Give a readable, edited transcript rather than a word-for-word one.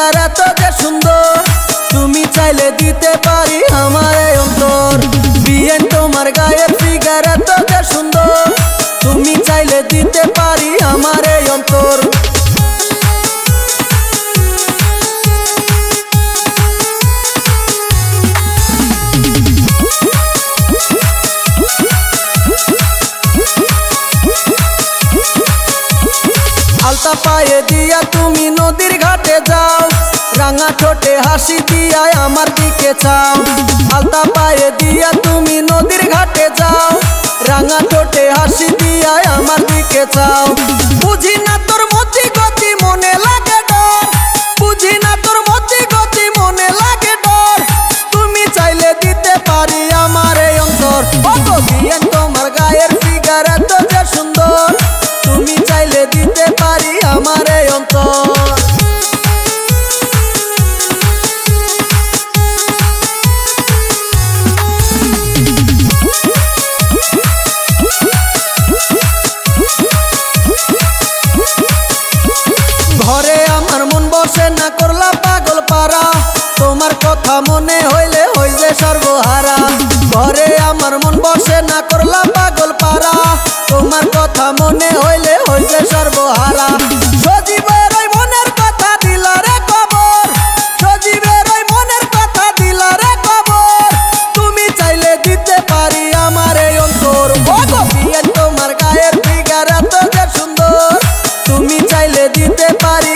Figure এত যে সুন্দর, তুমি চাইলে দিতে পারি আমার এই অন্তর। বিয়েন তোমার গায়ের ফিগার এত যে সুন্দর, তুমি চাইলে দিতে পারি আমার এই অন্তর। আলতা পায়ে দিয়া তুমি নদীর ঘাটে যাও, রাঙা ঠোঁটে হাসি দিয়া আমার দিকে চাও। আলতা পায়ে দিয়া তুমি নদীর ঘাটে যাও, রাঙা ঠোঁটে হাসি দিয়া আমার দিকে চাও। বুঝি না তোর মতি গতি মনে লাগে ডর, বুঝি না তোর মতি গতি মনে লাগে ডর, তুমি চাইলে দিতে পারি আমার এই অন্তর। ওগো বিয়েন তোমার গায়ের ফিগার এত যে সুন্দর, তুমি চাইলে দিতে পারি আমার এই অন্তর। ঘরে আমার মন বসে না, করলা পাগল পারা, তোমার কথা মনে হইলে হই যে সর্বহারা। ঘরে আমার মন বসে না, করলা পাগল পারা, তোমার কথা মনে হইলে হই যে সর্বহারা। সজীবের ওই মনের কথা দিলা রে কবর, সজীবের ওই মনের কথা দিলা রে কবর, তুমি চাইলে দিতে পারি আমার এই অন্তর। ওগো বিয়েন তোমার গায়ের ফিগার এত যে সুন্দর, তুমি চাইলে দিতে পারি